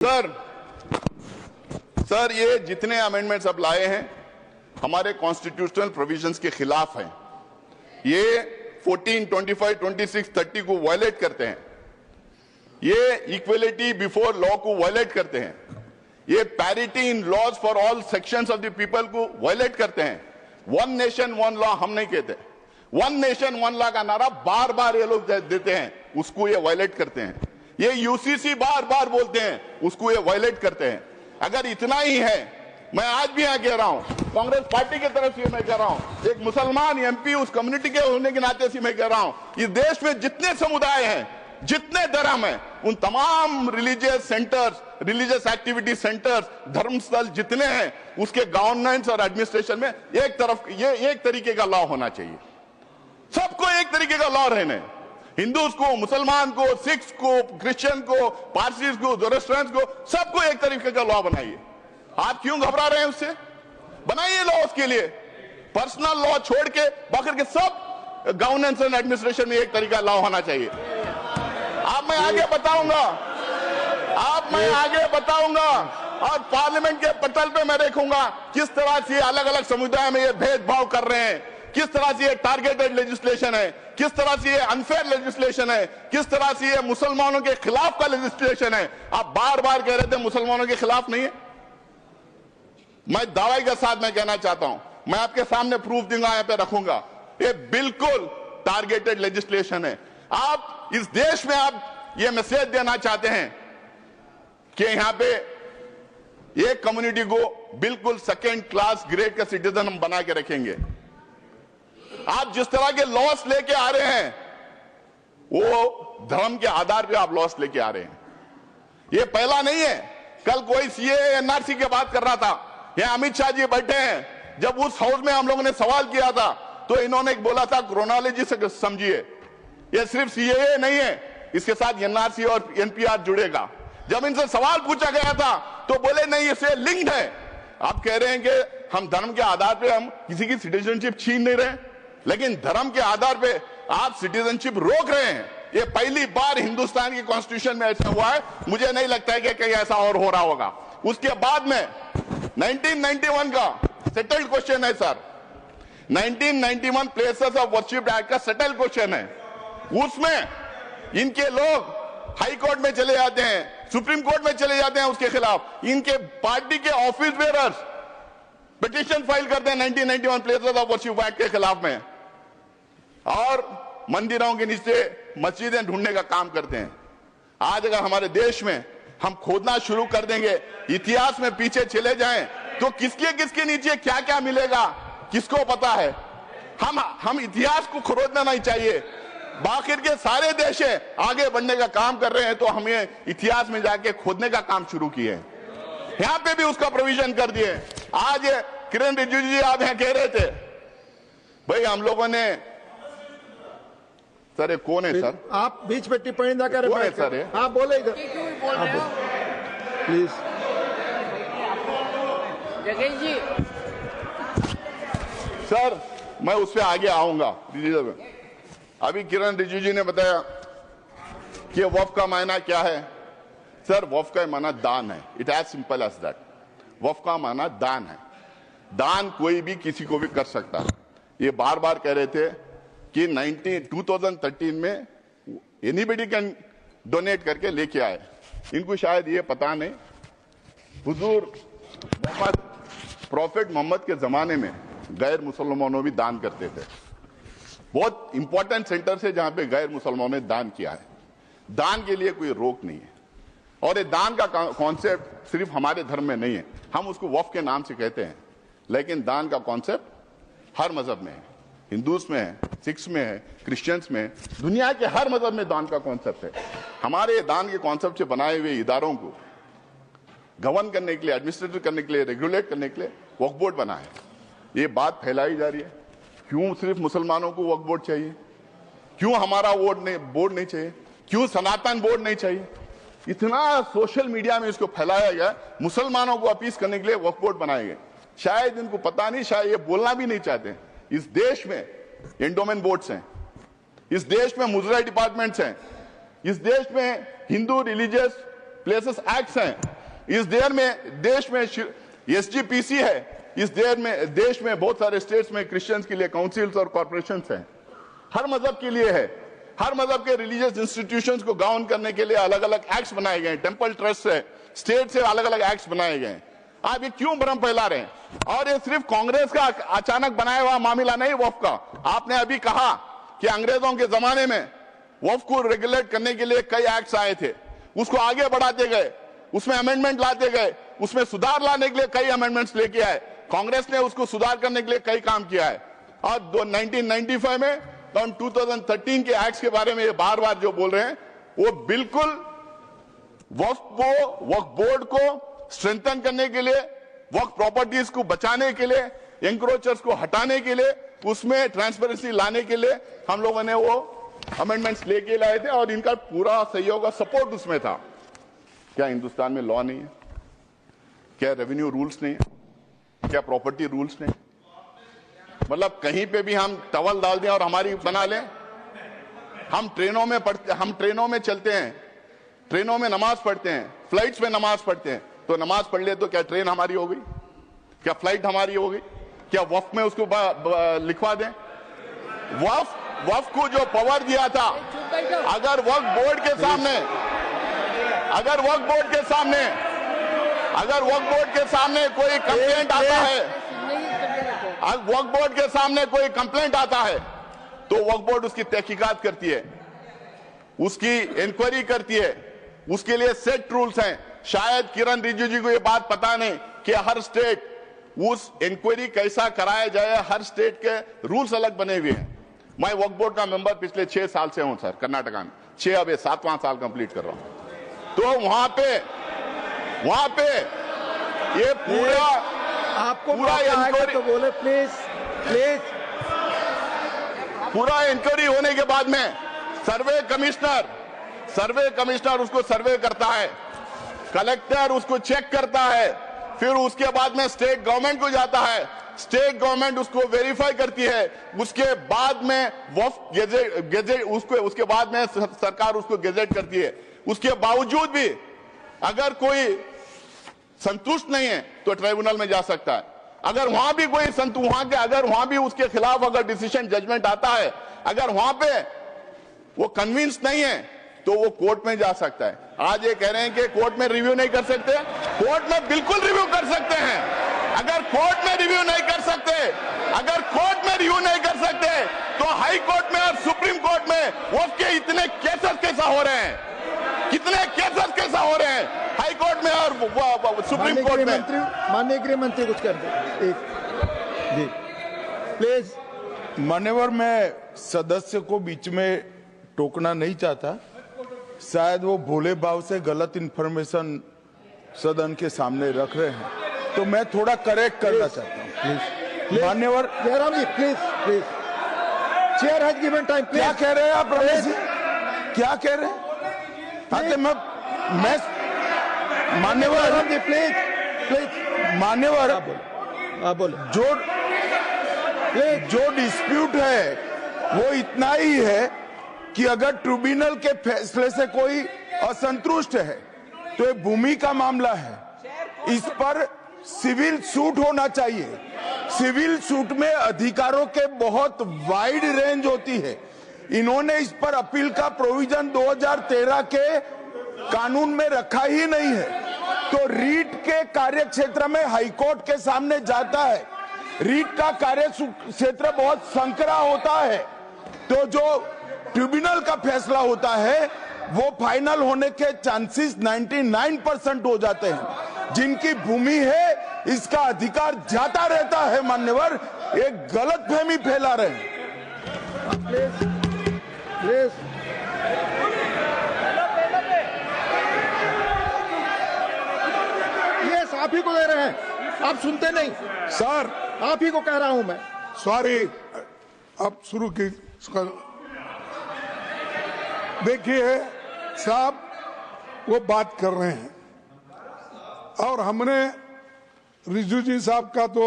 Sir ये जितने amendments अब लाए हैं हमारे कॉन्स्टिट्यूशनल प्रोविजंस के खिलाफ हैं। ये 14, 25, 26, 30 को वायलेट करते हैं। ये इक्वलिटी बिफोर लॉ को वायलेट करते हैं। ये parity in laws for all sections of the people को वायलेट करते हैं। वन नेशन वन लॉ हम नहीं कहते, वन नेशन वन लॉ का नारा बार बार ये लोग देते हैं, उसको ये वायलेट करते हैं। ये यूसीसी बार बार बोलते हैं, उसको ये वायलेट करते हैं। अगर इतना ही है, मैं आज भी यहां कह रहा हूं, कांग्रेस पार्टी की तरफ से मैं कह रहा हूं, एक मुसलमान एमपी उस कम्युनिटी के होने के नाते से मैं कह रहा हूं, इस देश में जितने समुदाय हैं, जितने धर्म हैं, उन तमाम religious centres, religious activity centres, धर्मस्थल जितने हैं, उसके गवर्नेंस और एडमिनिस्ट्रेशन में एक तरफ ये एक तरीके का लॉ होना चाहिए। सबको एक तरीके का लॉ रहने, हिंदूज को, मुसलमान को, सिख्स को, क्रिश्चियन को, पारसीज को, जोरस्ट्रियंस को, सबको एक तरीके का लॉ बनाइए। आप क्यों घबरा रहे हैं उससे? बनाइए लॉ उसके लिए, पर्सनल लॉ छोड़ के बाकी के सब गवर्नेंस एंड एडमिनिस्ट्रेशन में एक तरीका लॉ होना चाहिए। आप मैं आगे बताऊंगा और पार्लियामेंट के पटल पे मैं देखूंगा किस तरह से अलग अलग समुदाय में ये भेदभाव कर रहे हैं, किस तरह से ये टारगेटेड लेजिस्लेशन है, किस तरह से ये अनफेयर लेजिस्लेशन है, किस तरह से ये मुसलमानों के खिलाफ का लेजिस्लेशन है। आप बार बार कह रहे थे मुसलमानों के खिलाफ नहीं है। मैं दावे के साथ मैं कहना चाहता हूं, मैं आपके सामने प्रूफ दूंगा, यहां पे रखूंगा, ये बिल्कुल टारगेटेड लेजिस्लेशन है। आप इस देश में आप ये मैसेज देना चाहते हैं कि यहां पे एक कम्युनिटी को बिल्कुल सेकेंड क्लास ग्रेड का सिटीजन हम बना के रखेंगे। आप जिस तरह के लॉस लेके आ रहे हैं, वो धर्म के आधार पे आप लॉस लेके आ रहे हैं। ये पहला नहीं है। कल कोई सीएए एनआरसी की बात कर रहा था, यहाँ अमित शाह जी बैठे हैं, जब उस हाउस में हम लोगों ने सवाल किया था तो इन्होंने बोला था क्रोनोलॉजी से समझिए, ये सिर्फ सीएए नहीं है, इसके साथ एनआरसी और एनपीआर जुड़ेगा। जब इनसे सवाल पूछा गया था तो बोले नहीं, इससे लिंक्ड है। आप कह रहे हैं कि हम धर्म के आधार पे हम किसी की सिटीजनशिप छीन नहीं रहे, लेकिन धर्म के आधार पे आप सिटीजनशिप रोक रहे हैं। ये पहली बार हिंदुस्तान की कॉन्स्टिट्यूशन में ऐसा हुआ है। मुझे नहीं लगता है कि कहीं ऐसा और हो रहा होगा। उसके बाद में 1991 का सेटल्ड क्वेश्चन है sir, 1991 places of worship act का सेटल्ड क्वेश्चन है। उसमें इनके लोग हाई कोर्ट में चले जाते हैं, सुप्रीम कोर्ट में चले जाते हैं, उसके खिलाफ इनके पार्टी के ऑफिस बेयरर्स पिटीशन फाइल करते हैं 1991 प्लेसेस ऑफ वर्शिप एक्ट के खिलाफ में, और मंदिरों के नीचे मस्जिदें ढूंढने का काम करते हैं। आज अगर हमारे देश में हम खोदना शुरू कर देंगे, इतिहास में पीछे चले जाएं, तो किसके नीचे क्या क्या मिलेगा किसको पता है। हम इतिहास को खोदना नहीं चाहिए। बाकी के सारे देश आगे बढ़ने का काम कर रहे हैं, तो हमें इतिहास में जाके खोदने का काम शुरू किए हैं। यहां पे भी उसका प्रोविजन कर दिए। आज किरण रिजिजू जी आप यहां कह रहे थे, भाई हम लोगों ने, सर ये कौन है सर? आप बीच में टिप्पणी ना करें। कौन है सर ये? आप बोले इधर प्लीज। जगेश जी सर मैं उस पर आगे आऊंगा। अभी किरण रिजिजू जी ने बताया कि वफ का मायना क्या है। सर वफ का माना दान है, it as simple as that. वफ का माना दान है। दान कोई भी किसी को भी कर सकता है। ये बार बार कह रहे थे कि 2013 में एनीबडी कैन डोनेट करके लेके आए। इनको शायद ये पता नहीं, हुजूर मोहम्मद, प्रॉफिट मोहम्मद के जमाने में गैर मुसलमानों भी दान करते थे। बहुत इंपॉर्टेंट सेंटर से जहां पे गैर मुसलमानों ने दान किया है। दान के लिए कोई रोक नहीं है। और ये दान का कॉन्सेप्ट सिर्फ हमारे धर्म में नहीं है, हम उसको वफ के नाम से कहते हैं, लेकिन दान का कॉन्सेप्ट हर मजहब में है। हिंदूज में है, सिख्स में है, क्रिश्चियंस में है, दुनिया के हर मजहब में दान का कॉन्सेप्ट है। हमारे दान के कॉन्सेप्ट से बनाए हुए इदारों को गवर्न करने के लिए, एडमिनिस्ट्रेट करने के लिए, रेगुलेट करने के लिए वक्फ बोर्ड बना है। ये बात फैलाई जा रही है, क्यों सिर्फ मुसलमानों को वक्फ बोर्ड चाहिए, क्यों हमारा बोर्ड नहीं चाहिए, क्यों सनातन बोर्ड नहीं चाहिए। इतना सोशल मीडिया में इसको फैलाया गया, मुसलमानों को अपील करने के लिए वक्फ बोर्ड बनाए गए। शायद इनको पता नहीं, शायद ये बोलना भी नहीं चाहते। इस देश में एंडोमेंट बोर्ड्स हैं, इस देश में मुजरा डिपार्टमेंट्स हैं, इस देश में हिंदू रिलीजियस प्लेसेस एक्ट्स हैं, इस देर में देश में एसजीपीसी है, इस देश में बहुत सारे स्टेट्स में क्रिश्चियंस के लिए काउंसिल्स और कॉर्पोरेशंस हैं, हर मजहब के लिए है, हर मजहब के रिलीजियस इंस्टीट्यूशंस को गाउन करने के लिए अलग अलग एक्ट्स बनाए गए, टेंपल ट्रस्ट से, स्टेट से अलग अलग एक्ट्स बनाए गए। आप ये क्यों भ्रम फैला रहे हैं? और ये सिर्फ कांग्रेस का अचानक बनाया हुआ मामला नहीं वक्फ का। आपने अभी कहा कि अंग्रेजों के जमाने में वक्फ को रेगुलेट करने के लिए कई एक्ट्स आए थे, उसको आगे बढ़ाते गए, उसमें अमेंडमेंट लाते गए, उसमें सुधार लाने के लिए कई अमेंडमेंट्स लेके आए। कांग्रेस ने उसको सुधार करने के लिए कई काम किया है। और 1995 में 2013 के एक्ट्स के बारे में ये बार बार जो बोल रहे हैं, वो बिल्कुल वक्फ बोर्ड को स्ट्रेंथन करने के लिए, वक्फ प्रॉपर्टीज को बचाने के लिए, एंक्रोचर्स को हटाने के लिए, उसमें ट्रांसपेरेंसी लाने के लिए हम लोगों ने वो अमेंडमेंट्स लेके लाए थे और इनका पूरा सहयोग और सपोर्ट उसमें था। क्या हिंदुस्तान में लॉ नहीं है? क्या रेवेन्यू रूल्स नहीं है? क्या प्रॉपर्टी रूल्स नहीं? मतलब कहीं पे भी हम टवल डाल दें और हमारी बना लें? हम ट्रेनों में चलते हैं, ट्रेनों में नमाज पढ़ते हैं, फ्लाइट्स में नमाज पढ़ते हैं, तो नमाज पढ़ ले तो क्या ट्रेन हमारी हो गई? क्या फ्लाइट हमारी हो गई? क्या वक्फ में उसको लिखवा दें? वक्फ को जो पावर दिया था, अगर वक्फ बोर्ड के सामने कोई कंप्लेंट आता है, वक्फ बोर्ड के सामने कोई कंप्लेंट आता है, तो वक्फ बोर्ड उसकी तहकीकात करती है, उसकी इंक्वायरी करती है, उसके लिए सेट रूल्स हैं। शायद किरण रिजिजू को ये बात पता नहीं कि हर स्टेट उस इंक्वायरी कैसा कराया जाए, हर स्टेट के रूल्स अलग बने हुए हैं। मैं वक्फ बोर्ड का मेंबर पिछले 6 साल से हूं सर, कर्नाटका में 6, अब 7वां साल कंप्लीट कर रहा हूं। तो वहां पे ये पूरा इंक्वायरी तो बोले प्लीज। पूरा इंक्वायरी होने के बाद में सर्वे कमिश्नर उसको सर्वे करता है, कलेक्टर उसको चेक करता है, फिर उसके बाद में स्टेट गवर्नमेंट को जाता है, स्टेट गवर्नमेंट उसको वेरीफाई करती है, उसके बाद में वक्फ गेजेट उसके बाद में सरकार उसको गेजेट करती है। उसके बावजूद भी अगर कोई संतुष्ट नहीं है तो ट्राइब्यूनल में जा सकता है। अगर वहां भी कोई अगर वहां भी उसके खिलाफ अगर डिसीजन जजमेंट आता है, अगर वहां पे वो कन्विंस नहीं है तो वो कोर्ट में जा सकता है। आज ये कह रहे हैं कि कोर्ट में रिव्यू नहीं कर सकते, कोर्ट में बिल्कुल रिव्यू कर सकते हैं। अगर कोर्ट में रिव्यू नहीं कर सकते, तो हाई कोर्ट में और सुप्रीम कोर्ट में वक्फ के इतने केसेस कैसा हो रहे हैं, कितने केसेस कैसा हो रहे हैं हाई कोर्ट में और सुप्रीम कोर्ट में। माननीय गृह मंत्री कुछ कर दे एक जी प्लीज। मान्यवर, मैं सदस्य को बीच में टोकना नहीं चाहता, शायद वो भोले भाव से गलत इंफॉर्मेशन सदन के सामने रख रहे हैं, तो मैं थोड़ा करेक्ट करना चाहता हूँ। मान्यवर Jairam ji please chair has given time. क्या कह रहे हैं आप रमेश जी? क्या कह रहे हैं? मैं मान्यवर जी प्लीज मान्यवर आप बोलो। जो डिस्प्यूट है वो इतना ही है कि अगर ट्रिब्यूनल के फैसले से कोई असंतुष्ट है तो ये भूमि का मामला है, इस पर सिविल सूट होना चाहिए। सिविल सूट में अधिकारों के बहुत वाइड रेंज होती है। इन्होंने इस पर अपील का प्रोविजन 2013 के कानून में रखा ही नहीं है, तो रीट के कार्य क्षेत्र में हाईकोर्ट के सामने जाता है। रीट का कार्य क्षेत्र बहुत संकरा होता है, तो जो ट्रिब्यूनल का फैसला होता है वो फाइनल होने के चांसेस 99% हो जाते हैं। जिनकी भूमि है इसका अधिकार जाता रहता है। मान्यवर, एक गलतफहमी फैला रहे हैं। प्लीज यस, आप ही को दे रहे हैं, आप सुनते नहीं सर। आप ही को कह रहा हूं मैं। सॉरी, अब शुरू की। देखिए साहब, वो बात कर रहे हैं और हमने रिजू जी साहब का तो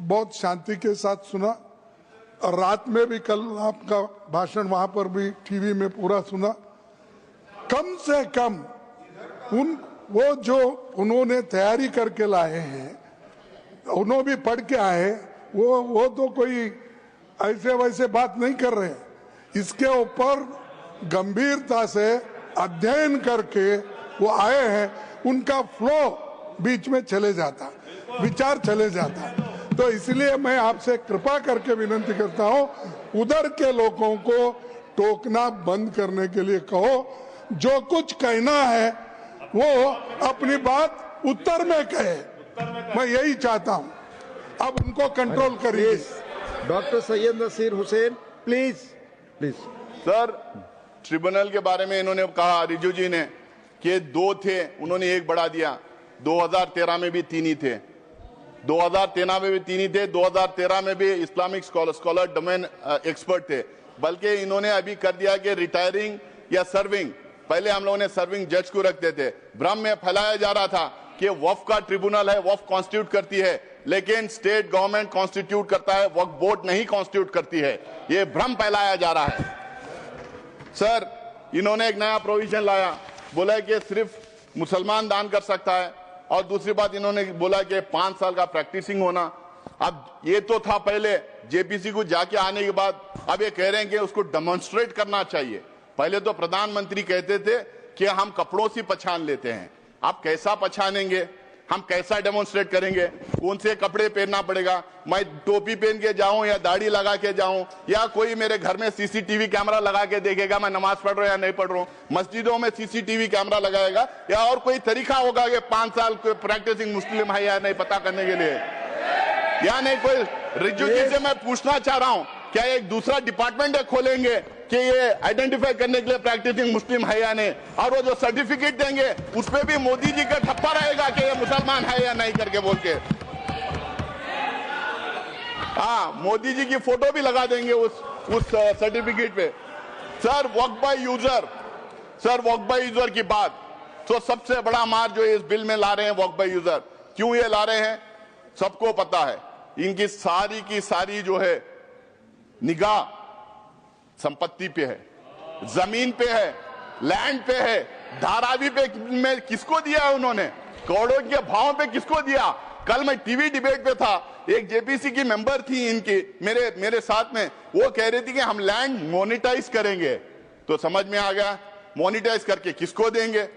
बहुत शांति के साथ सुना, और रात में भी कल आपका भाषण वहां पर भी टीवी में पूरा सुना। कम से कम वो जो उन्होंने तैयारी करके लाए हैं, उन्होंने भी पढ़ के आए, वो तो कोई ऐसे वैसे बात नहीं कर रहे हैं। इसके ऊपर गंभीरता से अध्ययन करके वो आए हैं, उनका फ्लो बीच में चले जाता, विचार चले जाता। तो इसलिए मैं आपसे कृपा करके विनती करता हूं, उधर के लोगों को टोकना बंद करने के लिए कहो। जो कुछ कहना है वो अपनी बात उत्तर में कहे, मैं यही चाहता हूं। अब उनको कंट्रोल करिए। Doctor Syed Nasir Hussain, please please. Sir, tribunal के बारे में इन्होंने कहा, रिजू जी ने, कि 2 थे, उन्होंने 1 बढ़ा दिया। 2013 में भी 3 ही थे, 2013 में भी 3 ही थे, 2013 में भी इस्लामिक स्कॉलर डोमेन एक्सपर्ट थे। बल्कि इन्होंने अभी कर दिया कि रिटायरिंग या सर्विंग, पहले हम लोगों ने सर्विंग जज को रखते थे। भ्रम में फैलाया जा रहा था कि वक्फ का ट्रिब्यूनल है, वक्फ कॉन्स्टिट्यूट करती है, लेकिन स्टेट गवर्नमेंट कॉन्स्टिट्यूट करता है, वक्फ बोर्ड नहीं कॉन्स्टिट्यूट करती है। ये भ्रम फैलाया जा रहा है। सर, इन्होंने एक नया प्रोविजन लाया, बोला कि सिर्फ मुसलमान दान कर सकता है, और दूसरी बात इन्होंने बोला कि 5 साल का प्रैक्टिसिंग होना। अब ये तो था पहले, जेपीसी को जाके आने के बाद अब ये कह रहे हैं कि उसको डेमोन्स्ट्रेट करना चाहिए। पहले तो प्रधानमंत्री कहते थे कि हम कपड़ों से पहचान लेते हैं, आप कैसा पहचानेंगे, हम कैसा डेमोन्स्ट्रेट करेंगे, कौन से कपड़े पहनना पड़ेगा, मैं टोपी पहन के जाऊं या दाढ़ी लगा के जाऊं, या कोई मेरे घर में सीसीटीवी कैमरा लगा के देखेगा मैं नमाज पढ़ रहा हूं या नहीं पढ़ रहा हूं, मस्जिदों में सीसीटीवी कैमरा लगाएगा, या और कोई तरीका होगा कि 5 साल प्रैक्टिसिंग मुस्लिम है या नहीं पता करने के लिए, या नहीं। कोई रिजू जी से मैं पूछना चाह रहा हूं, क्या एक दूसरा डिपार्टमेंट खोलेंगे कि ये आइडेंटिफाई करने के लिए प्रैक्टिसिंग मुस्लिम है या नहीं, और वो जो सर्टिफिकेट देंगे उस पे भी मोदी जी का ठप्पा रहेगा कि ये मुसलमान है या नहीं करके बोल के। हाँ, मोदी जी की फोटो भी लगा देंगे उस सर्टिफिकेट पे। Sir, Waqf by user, sir Waqf by user की बात, तो सबसे बड़ा मार जो इस बिल में ला रहे हैं वक्फ बाय यूजर, क्यों ये ला रहे हैं सबको पता है। इनकी सारी की सारी जो है निगाह संपत्ति पे है, जमीन पे है, लैंड पे है, धारावी पे में किसको दिया है उन्होंने, करोड़ों के भाव पे किसको दिया। कल मैं टीवी डिबेट पे था, एक जेपीसी की मेंबर थी इनकी मेरे साथ में, वो कह रही थी कि हम लैंड मोनेटाइज करेंगे। तो समझ में आ गया, मोनेटाइज करके किसको देंगे।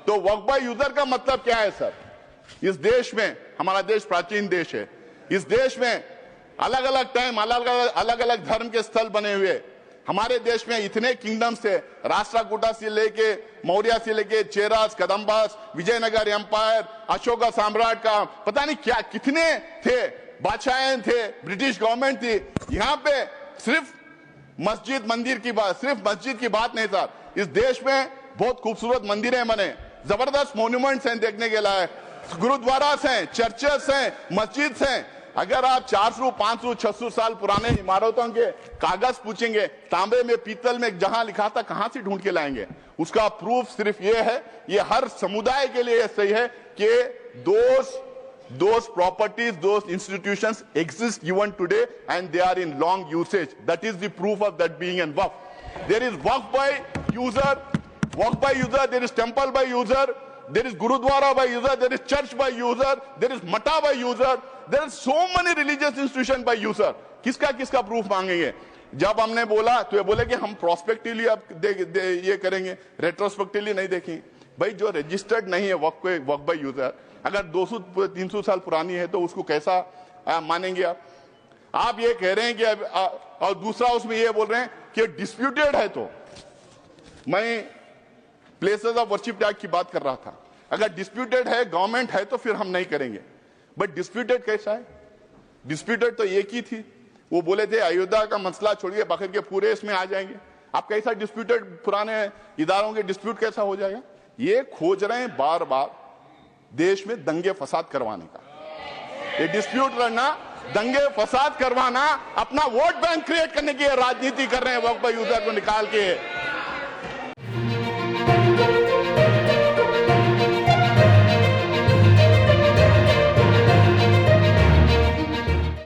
तो वक्फ बाय यूजर का मतलब क्या है सर। इस देश में, हमारा देश प्राचीन देश है, इस देश में अलग अलग टाइम अलग अलग धर्म के स्थल बने हुए, हमारे देश में इतने किंगडम्स थे, राष्ट्रकूटा से लेके मौर्य से लेके चेरास, कदम्बास, विजयनगर एम्पायर, अशोका सम्राट का पता नहीं क्या कितने थे, बादशाहें थे, ब्रिटिश गवर्नमेंट थी। यहाँ पे सिर्फ मस्जिद मंदिर की बात, सिर्फ मस्जिद की बात नहीं सर, इस देश में बहुत खूबसूरत मंदिरें बने, जबरदस्त मोन्यूमेंट्स हैं देखने के लायक, गुरुद्वारास हैं, चर्चेस हैं, मस्जिद हैं। अगर आप 400, 500, 600 साल पुराने इमारतों के कागज पूछेंगे, तांबे में, पीतल में जहां लिखा था, कहां से ढूंढ के लाएंगे। उसका प्रूफ सिर्फ ये है, ये हर समुदाय के लिए सही है कि those properties, those institutions exist even today and they are in long usage. That is the proof of that being in waqf. There is waqf by user, there is temple by user, there is gurudwara by user, there is church by user, there is mata by user, there are so many religious institutions by user. किसका proof मांगेंगे। जब हमने बोला तो ये बोले कि हम प्रोस्पेक्टिवली अब ये करेंगे, रेट्रोस्पेक्टिवली नहीं देखेंगे। भाई जो रजिस्टर्ड नहीं है वक्फ बाय यूजर, अगर 200-300 साल पुरानी है तो उसको कैसा मानेंगे आप ये कह रहे हैं कि और दूसरा उसमें ये बोल रहे हैं कि डिस्प्यूटेड है। तो मैं प्लेसेस ऑफ वर्शिप टैग की बात कर रहा था, अगर डिस्प्यूटेड है, गवर्नमेंट है, तो फिर हम नहीं करेंगे। बट डिस्प्यूटेड कैसा है, डिस्प्यूटेड तो एक ही थी, वो बोले थे अयोध्या का मसला छोड़िए बाकी के पूरे इसमें आ जाएंगे। आप कैसा डिस्प्यूटेड, पुराने इदारों के डिस्प्यूट कैसा हो जाएगा। ये खोज रहे हैं बार बार देश में दंगे फसाद करवाने का, ये डिस्प्यूट लड़ना, दंगे फसाद करवाना, अपना वोट बैंक क्रिएट करने की राजनीति कर रहे हैं वक्फ बाय यूजर को निकाल के।